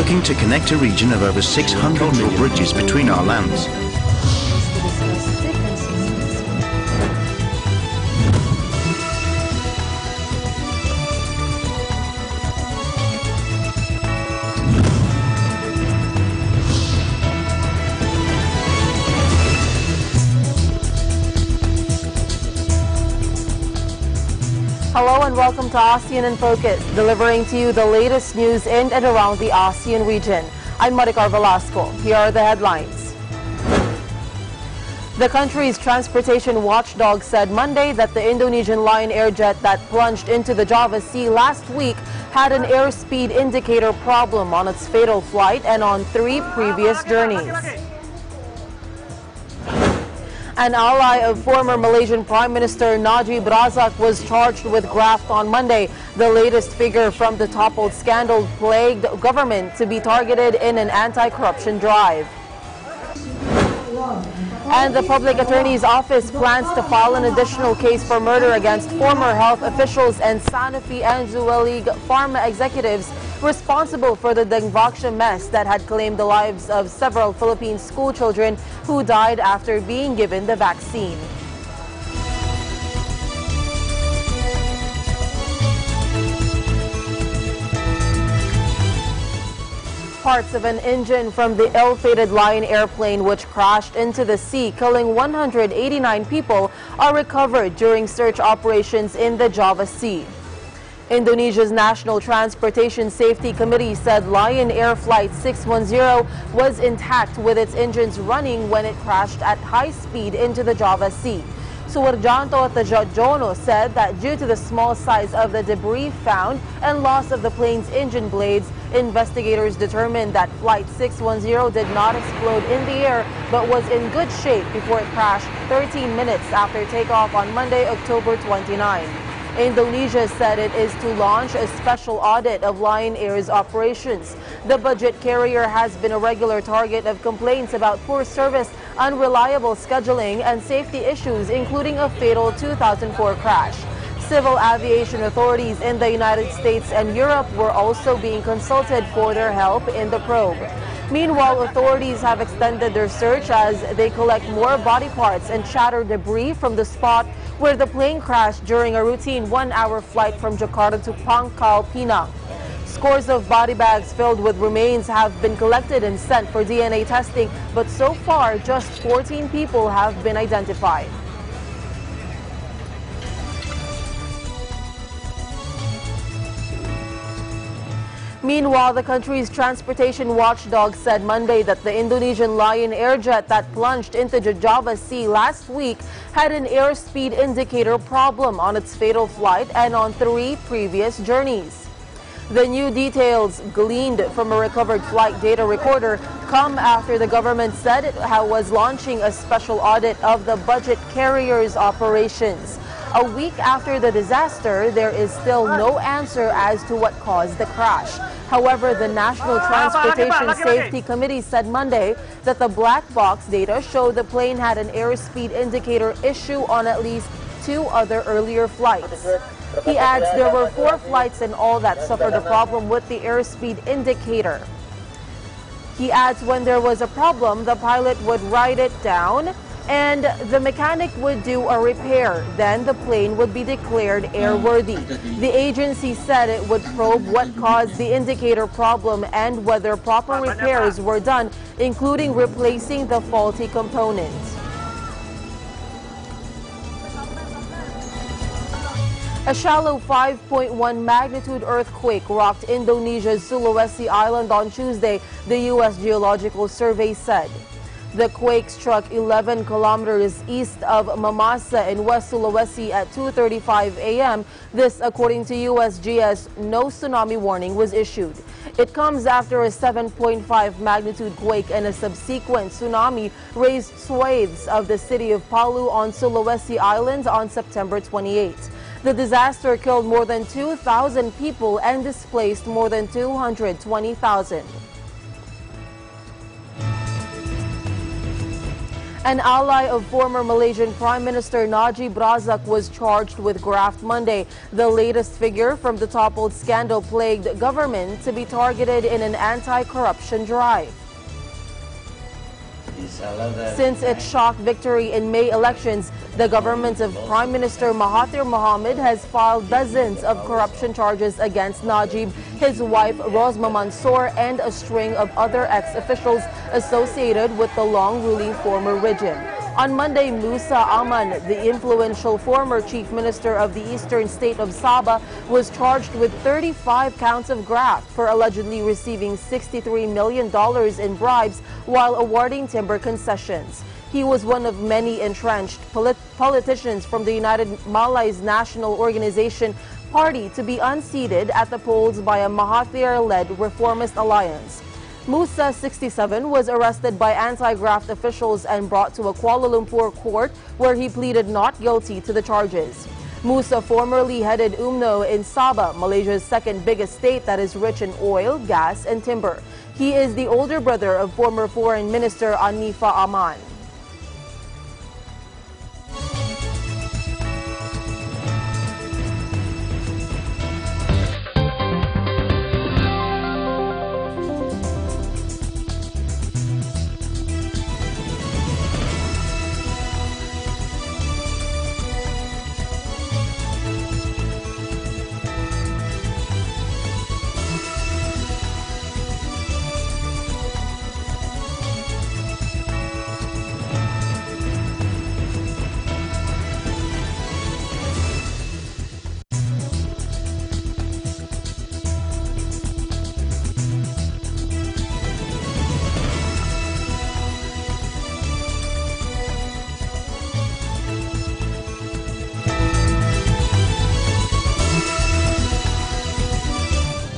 working to connect a region of over 600 new bridges between our lands. Hello and welcome to ASEAN in Focus, delivering to you the latest news in and around the ASEAN region. I'm Maricar Velasco. Here are the headlines. The country's transportation watchdog said Monday that the Indonesian Lion Air jet that plunged into the Java Sea last week had an airspeed indicator problem on its fatal flight and on 3 previous journeys. An ally of former Malaysian Prime Minister Najib Razak was charged with graft on Monday, the latest figure from the toppled scandal-plagued government to be targeted in an anti-corruption drive. And the Public Attorney's Office plans to file an additional case for murder against former health officials and Sanofi and Zuellig pharma executives responsible for the Dengvaksha mess that had claimed the lives of several Philippine school children who died after being given the vaccine. Parts of an engine from the ill-fated Lion airplane which crashed into the sea, killing 189 people, are recovered during search operations in the Java Sea. Indonesia's National Transportation Safety Committee said Lion Air Flight 610 was intact with its engines running when it crashed at high speed into the Java Sea. Suwarjanto Tejojono said that due to the small size of the debris found and loss of the plane's engine blades, investigators determined that Flight 610 did not explode in the air but was in good shape before it crashed 13 minutes after takeoff on Monday, October 29. Indonesia said it is to launch a special audit of Lion Air's operations. The budget carrier has been a regular target of complaints about poor service, unreliable scheduling, and safety issues, including a fatal 2004 crash. Civil aviation authorities in the United States and Europe were also being consulted for their help in the probe. Meanwhile, authorities have extended their search as they collect more body parts and shattered debris from the spot where the plane crashed during a routine 1-hour flight from Jakarta to Pangkal Pinang. Scores of body bags filled with remains have been collected and sent for DNA testing, but so far just 14 people have been identified. Meanwhile, the country's transportation watchdog said Monday that the Indonesian Lion Air jet that plunged into the Java Sea last week had an airspeed indicator problem on its fatal flight and on 3 previous journeys. The new details gleaned from a recovered flight data recorder come after the government said it was launching a special audit of the budget carrier's operations. A week after the disaster, there is still no answer as to what caused the crash. However, the National Transportation Safety Committee said Monday that the black box data showed the plane had an airspeed indicator issue on at least 2 other earlier flights. He adds there were 4 flights in all that suffered a problem with the airspeed indicator. He adds when there was a problem, the pilot would write it down and the mechanic would do a repair. Then the plane would be declared airworthy. The agency said it would probe what caused the indicator problem and whether proper repairs were done, including replacing the faulty component. A shallow 5.1 magnitude earthquake rocked Indonesia's Sulawesi Island on Tuesday, the U.S. Geological Survey said. The quake struck 11 kilometers east of Mamasa in West Sulawesi at 2:35 a.m. This, according to USGS, no tsunami warning was issued. It comes after a 7.5 magnitude quake and a subsequent tsunami razed swathes of the city of Palu on Sulawesi Islands on September 28. The disaster killed more than 2,000 people and displaced more than 220,000. An ally of former Malaysian Prime Minister Najib Razak was charged with graft Monday, the latest figure from the toppled scandal-plagued government to be targeted in an anti-corruption drive. Since its shock victory in May elections, the government of Prime Minister Mahathir Mohamad has filed dozens of corruption charges against Najib, his wife Rosma Mansour, and a string of other ex-officials associated with the long-ruling former regime. On Monday, Musa Aman, the influential former chief minister of the eastern state of Sabah, was charged with 35 counts of graft for allegedly receiving $63 million in bribes while awarding timber concessions. He was one of many entrenched politicians from the United Malays National Organization party to be unseated at the polls by a Mahathir-led reformist alliance. Musa, 67, was arrested by anti-graft officials and brought to a Kuala Lumpur court where he pleaded not guilty to the charges. Musa formerly headed UMNO in Sabah, Malaysia's second biggest state that is rich in oil, gas, and timber. He is the older brother of former Foreign Minister Anifa Aman.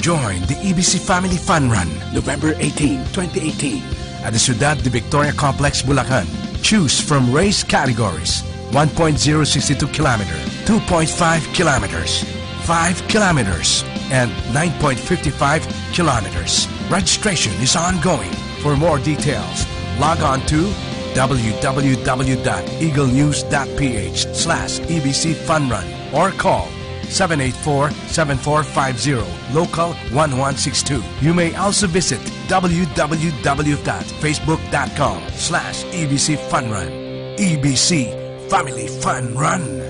Join the EBC Family Fun Run November 18, 2018 at the Ciudad de Victoria Complex, Bulacan. Choose from race categories: 1.062 kilometer, 2.5 kilometers, 5 kilometers, and 9.55 kilometers. Registration is ongoing. For more details, log on to www.eaglenews.ph/EBC Fun Run or call 784-7450, local 1162. You may also visit www.facebook.com/EBC Fun Run. EBC Family Fun Run.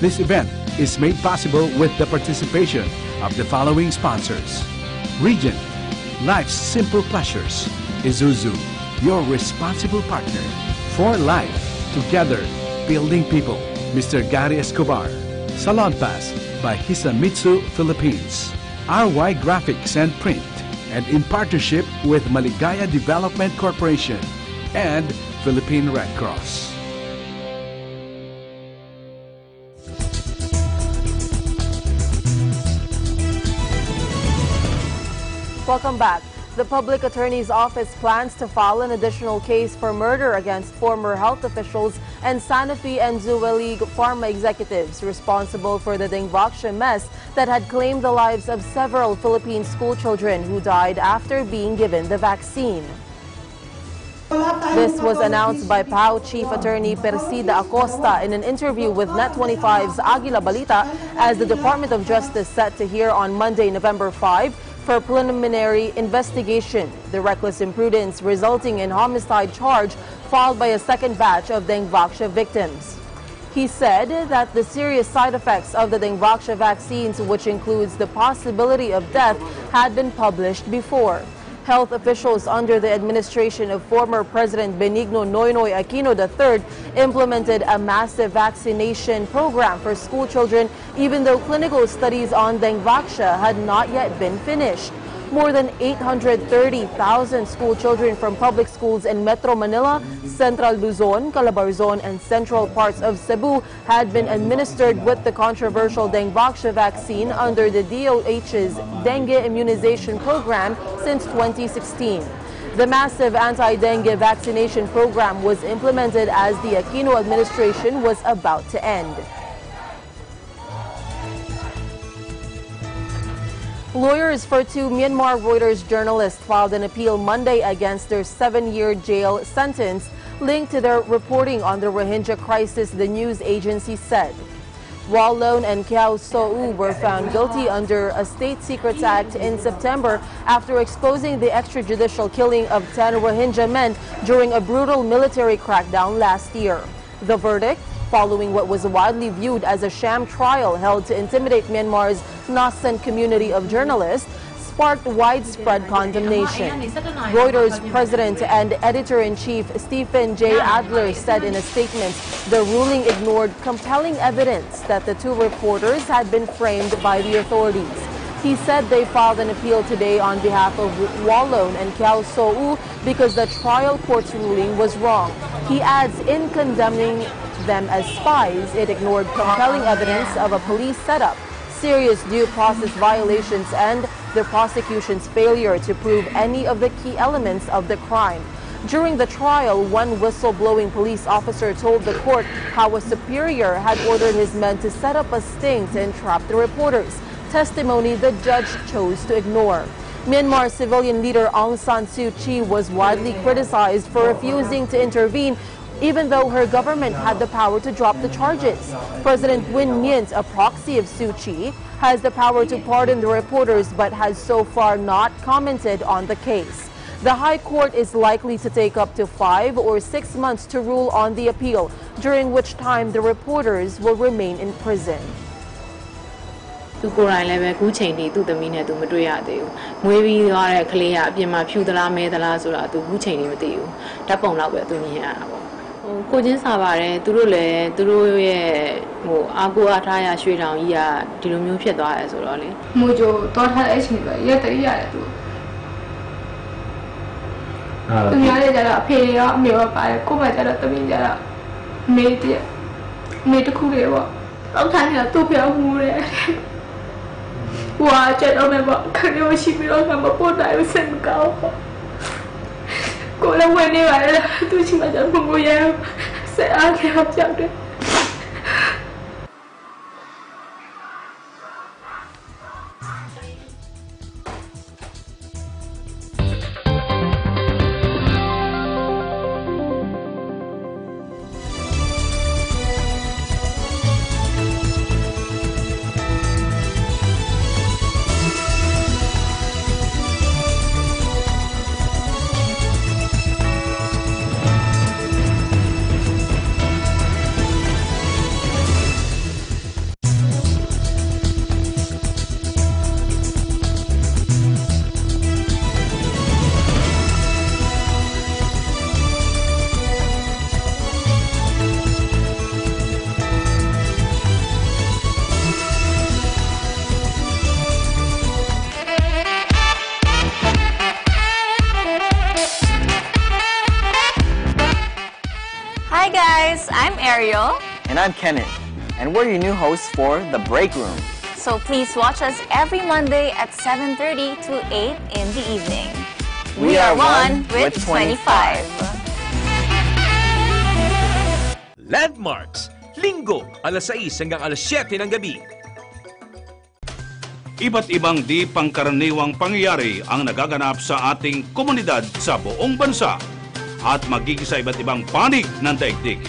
This event is made possible with the participation of the following sponsors: Region, Life's Simple Pleasures; Isuzu, your responsible partner; For Life, together building people; Mr. Gary Escobar; Salon Pass by Hisamitsu Philippines; RY Graphics and Print, and in partnership with Maligaya Development Corporation and Philippine Red Cross. Welcome back. The Public Attorney's Office plans to file an additional case for murder against former health officials and Sanofi and Zuwelig pharma executives responsible for the Dengvaksha mess that had claimed the lives of several Philippine school children who died after being given the vaccine. This was announced by PAO Chief Attorney Persida Acosta in an interview with Net25's Aguila Balita as the Department of Justice set to hear on Monday, November 5, for preliminary investigation, the reckless imprudence resulting in homicide charge filed by a second batch of Dengvaksha victims. He said that the serious side effects of the Dengvaksha vaccines, which includes the possibility of death, had been published before. Health officials under the administration of former President Benigno Noynoy Aquino III implemented a massive vaccination program for school children, even though clinical studies on Dengvaksha had not yet been finished. More than 830,000 school children from public schools in Metro Manila, Central Luzon, Calabarzon, and central parts of Cebu had been administered with the controversial Dengvaksha vaccine under the DOH's dengue immunization program since 2016. The massive anti-dengue vaccination program was implemented as the Aquino administration was about to end. Lawyers for two Myanmar Reuters journalists filed an appeal Monday against their 7-year jail sentence linked to their reporting on the Rohingya crisis, the news agency said. Wallone and Kiao Sou were found guilty under a State Secrets Act in September after exposing the extrajudicial killing of 10 Rohingya men during a brutal military crackdown last year. The verdict, following what was widely viewed as a sham trial held to intimidate Myanmar's nascent community of journalists, sparked widespread condemnation. Reuters president and editor-in-chief Stephen J. Adler said in a statement the ruling ignored compelling evidence that the two reporters had been framed by the authorities. He said they filed an appeal today on behalf of Wallone and Kiao Sou because the trial court's ruling was wrong. He adds, in condemning them as spies, it ignored compelling evidence of a police setup, serious due process violations, and the prosecution's failure to prove any of the key elements of the crime. During the trial, one whistleblowing police officer told the court how a superior had ordered his men to set up a sting to entrap the reporters, testimony the judge chose to ignore. Myanmar civilian leader Aung San Suu Kyi was widely criticized for refusing to intervene even though her government had the power to drop the charges. President Win Myint, a proxy of Suu Kyi, has the power to pardon the reporters but has so far not commented on the case. The High Court is likely to take up to 5 or 6 months to rule on the appeal, during which time the reporters will remain in prison. Tu korai level ku chain ni tu tami ne tu ma twi ya de u ngwe bi twa de kle ya apin ma phyu dala me dala soda tu ku chain ni ma ti u tat pong law be tu nyin ya da po ကိုချင်းစာပါတယ်သူတို့လည်းသူတို့ရဲ့ဟိုအာကိုအားထားရရွှေတောင်ကြီးကဒီလိုမျိုးဖြစ်သွားတယ်ဆိုတော့လေမို့ကြိုတော့ထားတဲ့အချိန်ပဲရက်တရီရတယ်သူများလည်းကြတော့အဖေရောအမေရောပါတယ်ကိုမကြတော့တမင်ကြတော့မေးတယ်မေးတခုလေးပေါ့အောက်ထိုင်ကသူ့ပြောင်းမှုတယ်ဟွာကြတော့မယ်ပေါ့ခရီးဝရှိပြီးတော့ငါမပေါ်တိုင်းစင်ကောင်းပေါ့ ကိုလည်းဝင်နေပါလေသူချင်းကကြောင့်ကိုရဆက်အားခဲ့အောင်ကြောက်တယ် Hi guys, I'm Ariel. And I'm Kenneth. And we're your new hosts for The Break Room. So please watch us every Monday at 7:30 to 8 in the evening. We are one with 25. Landmarks, Linggo, alas 6 hanggang alas 7 ng gabi. Iba't ibang di pangkaraniwang pangyayari ang nagaganap sa ating komunidad sa buong bansa at magiging sa iba't ibang panig ng daigdig.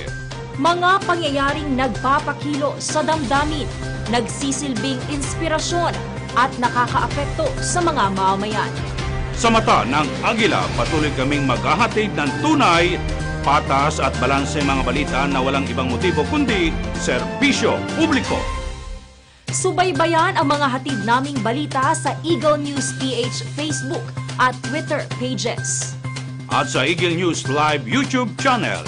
Mga pangyayaring nagpapakilo sa damdamin, nagsisilbing inspirasyon at nakakaapekto sa mga mamamayan. Sa mata ng Agila, patuloy kaming maghahatid ng tunay, patas at balanse mga balita na walang ibang motibo kundi serbisyo publiko. Subaybayan ang mga hatid naming balita sa Eagle News PH Facebook at Twitter pages. At sa Eagle News Live YouTube channel.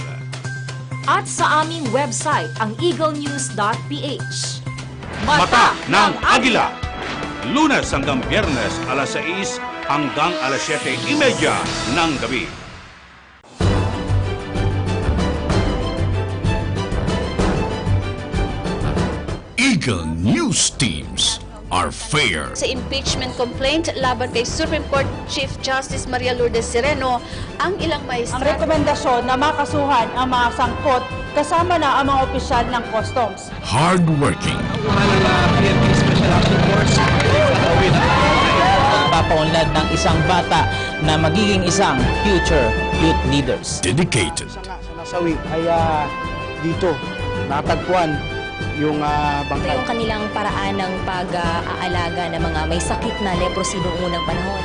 At sa aming website, ang eaglenews.ph. Mata ng Agila! Lunes hanggang Biyernes, alas 6 hanggang alas 7:30 ng gabi. Eagle News Teams are fair. Sa impeachment complaint laban kay Supreme Court Chief Justice Maria Lourdes Sereno, ang ilang maestra... Ang rekomendasyon na makasuhan ang mga sangkot kasama na ang mga opisyal ng customs. Hardworking. Papaunlad ng isang bata na magiging isang future youth leaders. Dedicated. nasawi ay dito natagpuan yung bangkay. Ito yung kanilang paraan ng pag-aalaga ng mga may sakit na leprosy noong unang panahon.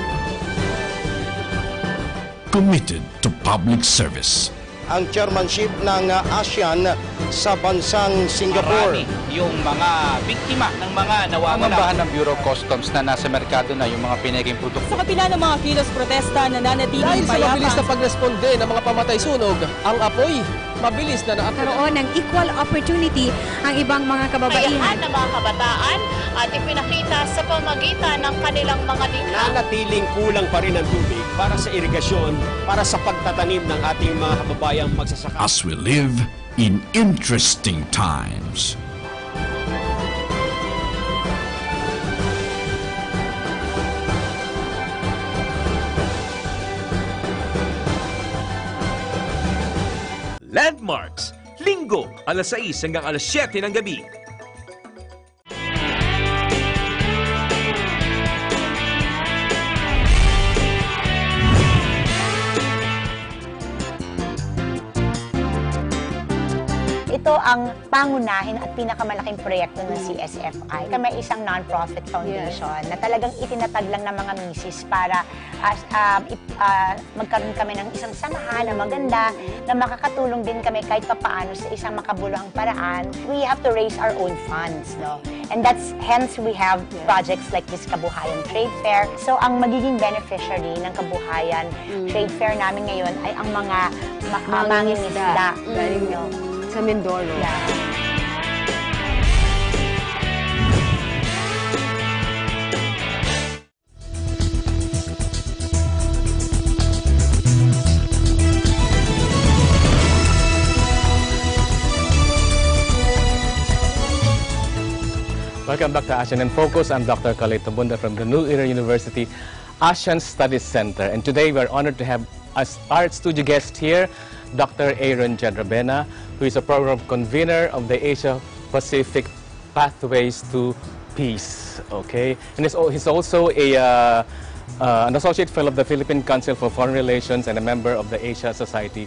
Committed to public service. Ang chairmanship ng ASEAN sa bansang Singapore. Marami yung mga biktima ng mga nawawala. Mambahan ng Bureau of Customs na nasa merkado na yung mga pinaging produkto. Sa kapila ng mga kilos protesta na nanatiling dahil sa mabilis na pagresponde ng mga pamatay-sunog, ang apoy mabilis na nakakaroon ng equal opportunity ang ibang mga kababaihan. Kayahan ng mga kabataan at ipinakita sa pamagitan ng kanilang mga likha. Nanatiling kulang pa rin ang tubig para sa irigasyon, para sa pagtatanim ng ating mga kababayang magsasaka. As we live in interesting times. Landmarks, Linggo, alas 6 hanggang alas 7 ng gabi. Ito ang pangunahin at pinakamalaking proyekto ng CSFI. Kami isang non-profit foundation na talagang itinatag lang ng mga misis para magkaroon kami ng isang samahan na maganda na makakatulong din kami kahit papaano sa isang makabuluhang paraan. We have to raise our own funds, no? And that's hence we have projects like this Kabuhayan Trade Fair. So ang magiging beneficiary ng Kabuhayan Trade Fair namin ngayon ay ang mga mangingisda. Sa Mindoro. Welcome back to ASEAN in Focus. I'm Dr. Khalid Tabunda from the New Era University ASEAN Studies Center. And today we're honored to have as our studio guest here, Dr. Aaron Jadrabena, who is a program convener of the Asia-Pacific Pathways to Peace. Okay, and he's also an associate fellow of the Philippine Council for Foreign Relations and a member of the Asia Society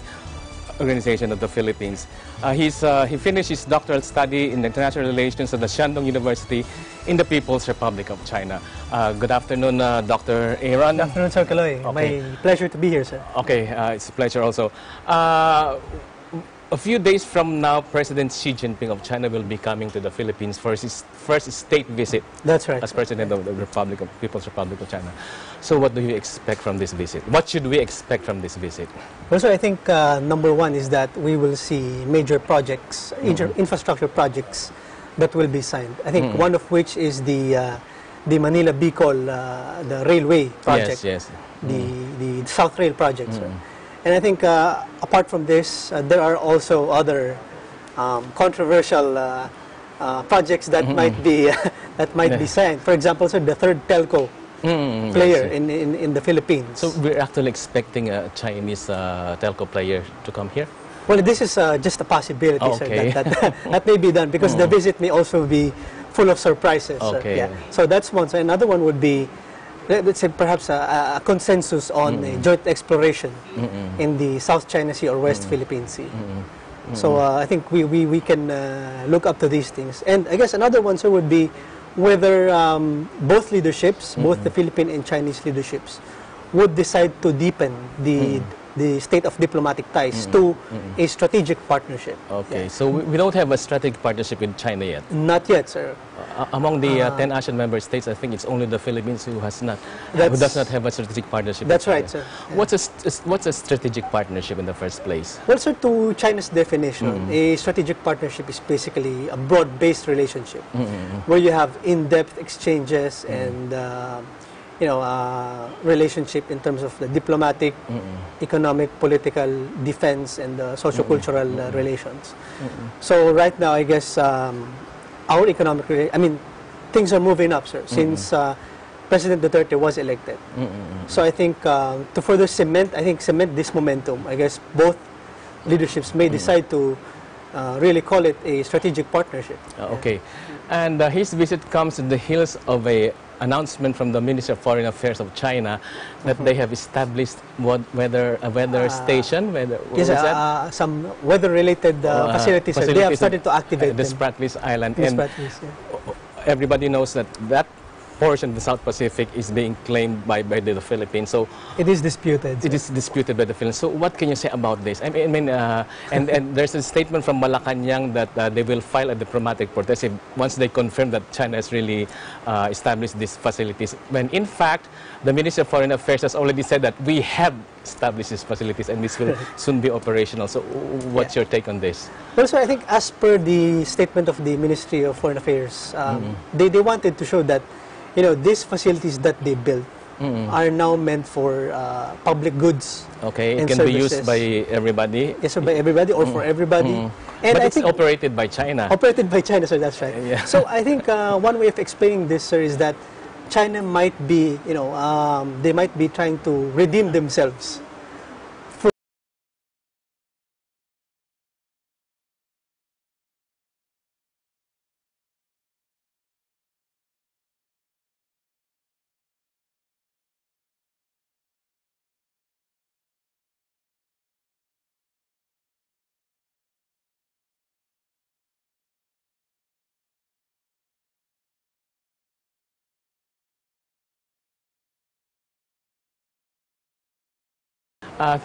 Organization of the Philippines. He finished his doctoral study in international relations at the Shandong University in the People's Republic of China. Good afternoon, Dr. Aaron. Good afternoon, Sir Kaloy. Okay. My pleasure to be here, sir. Okay, it's a pleasure also. A few days from now, President Xi Jinping of China will be coming to the Philippines for his first state visit. That's right. As President of the People's Republic of China. So what do you expect from this visit? What should we expect from this visit? Well, sir, I think number one is that we will see major projects, infrastructure projects that will be signed. I think one of which is the Manila-Bicol, the railway project. Yes, yes. The South Rail project, sir. And I think apart from this, there are also other controversial projects that might be be signed. For example, sir, the third telco player in the Philippines. So we're actually expecting a Chinese telco player to come here? Well, this is just a possibility, sir, that may be done because the visit may also be full of surprises. Okay. Yeah. So that's one. So another one would be, let's say, perhaps a consensus on a joint exploration in the South China Sea or West Philippine Sea. So I think we can look up to these things. And I guess another one, sir, would be whether both leaderships, both the Philippine and Chinese leaderships, would decide to deepen the state of diplomatic ties to a strategic partnership. Okay, so we don't have a strategic partnership with China yet? Not yet, sir. Among the 10 ASEAN member states, I think it's only the Philippines who does not have a strategic partnership. That's right, sir. Yeah. What's a strategic partnership in the first place? Well, sir, to China's definition, a strategic partnership is basically a broad-based relationship where you have in-depth exchanges and relationship in terms of the diplomatic, economic, political, defense, and socio-cultural relations. So right now, I guess our economic, things are moving up, sir, since President Duterte was elected. So I think to further cement this momentum, I guess both leaderships may decide to really call it a strategic partnership. Okay. And his visit comes in the heels of a announcement from the Ministry of Foreign Affairs of China that they have established a weather station. Yes, some weather-related facilities. They have started to activate the Spratlys Island. The And Spratlys, everybody knows that that portion of the South Pacific is being claimed by the Philippines. So it is disputed. It is disputed by the Philippines. So what can you say about this? I mean, and there's a statement from Malacanang that they will file a diplomatic protest once they confirm that China has really established these facilities. When in fact, the Ministry of Foreign Affairs has already said that we have established these facilities and this will soon be operational. So what's your take on this? Well, so I think as per the statement of the Ministry of Foreign Affairs, they wanted to show that these facilities that they built are now meant for public goods. Okay, it and can services. be used by everybody. Yes, so by everybody or for everybody. And but it's operated by China. Operated by China, sir, that's right. Yeah. So I think one way of explaining this, sir, is that China might be, they might be trying to redeem themselves.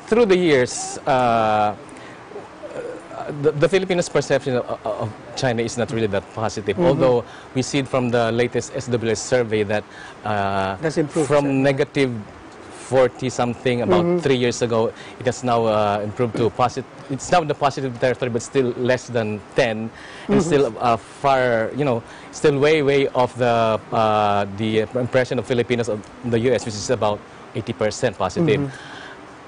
Through the years, the Filipinos' perception of China is not really that positive. Although we see it from the latest SWS survey that from negative 40-something about 3 years ago, it has now improved to positive. It's now in the positive territory, but still less than 10, and still far, still way off the impression of Filipinos of the U.S., which is about 80% positive.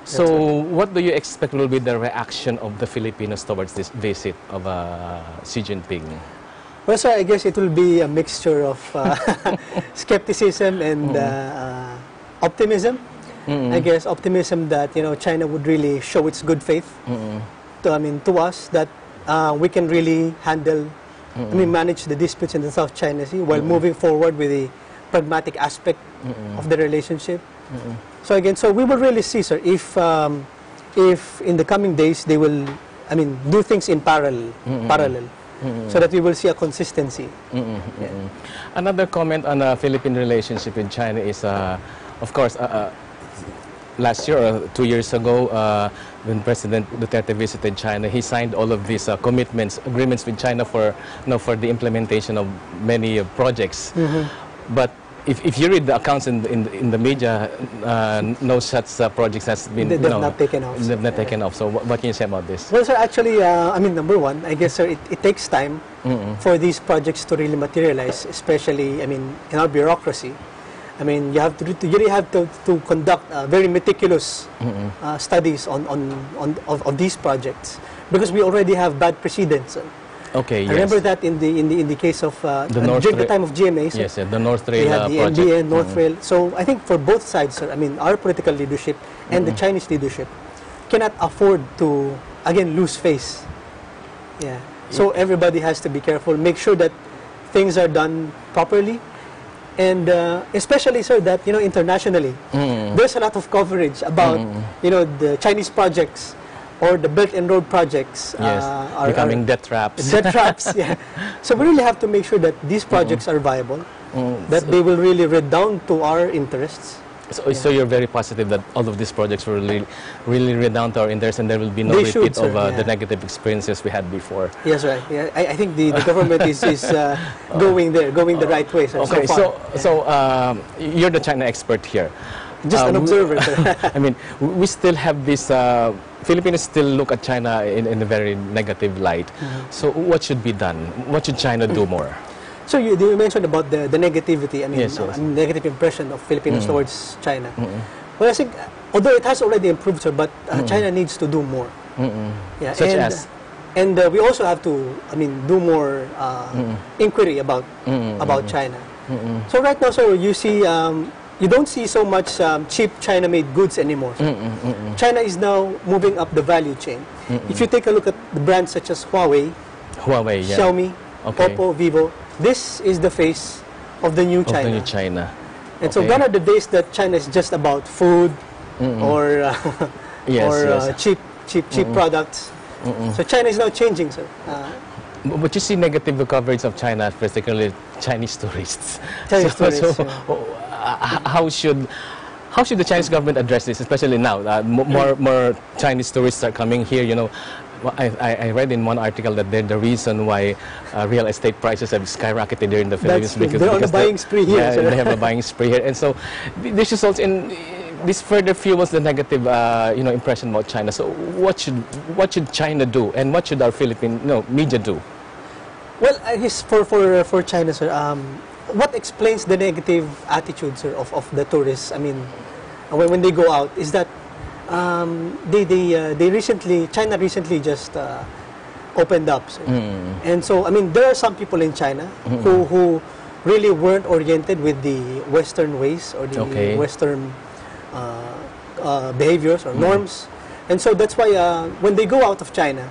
So what do you expect will be the reaction of the Filipinos towards this visit of Xi Jinping? Well, sir, I guess it will be a mixture of skepticism and optimism. I guess optimism that China would really show its good faith to us that we can really handle, manage the disputes in the South China Sea while moving forward with the pragmatic aspect of the relationship. So again, we will really see, sir, if in the coming days they will, do things in parallel, so that we will see a consistency. Another comment on the Philippine relationship with China is, of course, last year or 2 years ago, when President Duterte visited China, he signed all of these agreements with China for the implementation of many projects. But if you read the accounts in the media, no such projects has been not taken off. They've not taken off. So what can you say about this? Well, sir, actually, number one, I guess, sir, it takes time for these projects to really materialize, especially, in our bureaucracy. You have to really have to conduct very meticulous studies of these projects, because we already have bad precedents. Okay. I remember that in the case of during the time of GMA. Yes, the North Rail we had the project. NBN, North Rail. So I think for both sides, sir, our political leadership and the Chinese leadership cannot afford to again lose face. Yeah. So everybody has to be careful, make sure that things are done properly, and especially, sir, that internationally, there's a lot of coverage about the Chinese projects or the Belt and Road projects are becoming debt traps. Debt traps, yeah. So we really have to make sure that these projects are viable, that they will really redound to our interests. So you're very positive that all of these projects will really redound to our interests, and there will be no repeat of the negative experiences we had before. Yes, right. Yeah, I think the government is going the right way. Sir, okay, so you're the China expert here. Just an observer. We still have this. Filipinos still look at China in a very negative light. So what should be done? What should China do more? So you mentioned about the negativity, yes. Negative impression of Filipinos towards China. Well, I think, although it has already improved, sir, but China needs to do more. Yeah, such as? And we also have to, do more inquiry about China. So right now, sir, you see, you don't see so much cheap China-made goods anymore. China is now moving up the value chain. If you take a look at the brands such as Huawei, yeah. Xiaomi, Okay. Oppo, Vivo, this is the face of the new China. Of the new China. And so gone are the days that China is just about food or cheap products. So China is now changing, sir. But you see negative coverage of China, particularly Chinese tourists. How should the Chinese government address this, especially now? More Chinese tourists are coming here. You know, I read in one article that the reason why real estate prices have skyrocketed here in the Philippines because they're on a buying spree here. Yeah, they have a buying spree here, and so this results in this further fuels the negative impression about China. So what should China do, and what should our Philippine media do? Well, I guess for China, sir, what explains the negative attitude, sir, of the tourists? I mean, when they go out, is that China recently just opened up, sir. And so I mean, there are some people in China who really weren't oriented with the Western ways or the Western behaviors or norms, and so that's why when they go out of China,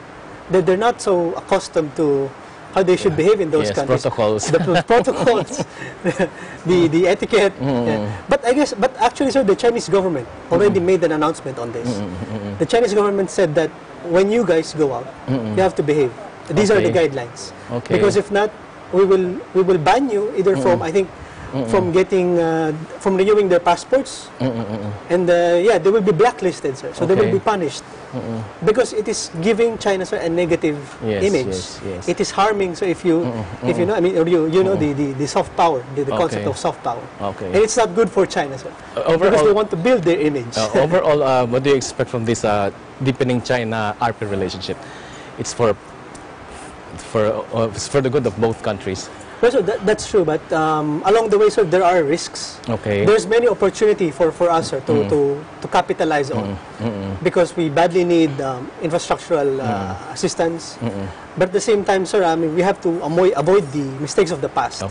they're not so accustomed to how they should behave in those countries. Protocols. The protocols, the etiquette. But actually, sir, the Chinese government already made an announcement on this. The Chinese government said that when you guys go out, you have to behave. These are the guidelines. Because if not, we will ban you either from, I think, from getting from renewing their passports, and they will be blacklisted, sir. So they will be punished because it is giving China, sir, a negative image. It is harming. So if you know, I mean, or you know the soft power, the concept of soft power, and it's not good for China, sir, because they want to build their image. Overall, what do you expect from this deepening China-RP relationship? It's for the good of both countries. Well, so that's true, but along the way, sir, there are risks. There's many opportunity for us, sir, to capitalize on, because we badly need infrastructural assistance. But at the same time, sir, I mean, we have to avoid the mistakes of the past.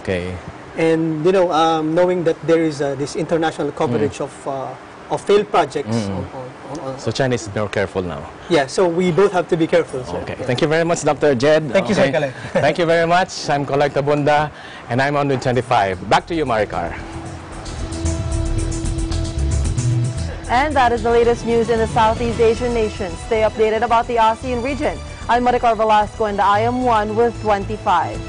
And knowing that there is this international coverage of failed projects. So China is more careful now. Yeah, so we both have to be careful, sir. Thank you very much, Dr. Jed. Thank you, sir. Thank you very much. I'm Colette Tabunda, and I'm on 25. Back to you, Maricar. And that is the latest news in the Southeast Asian nations. Stay updated about the ASEAN region. I'm Maricar Velasco, and I am 1 with 25.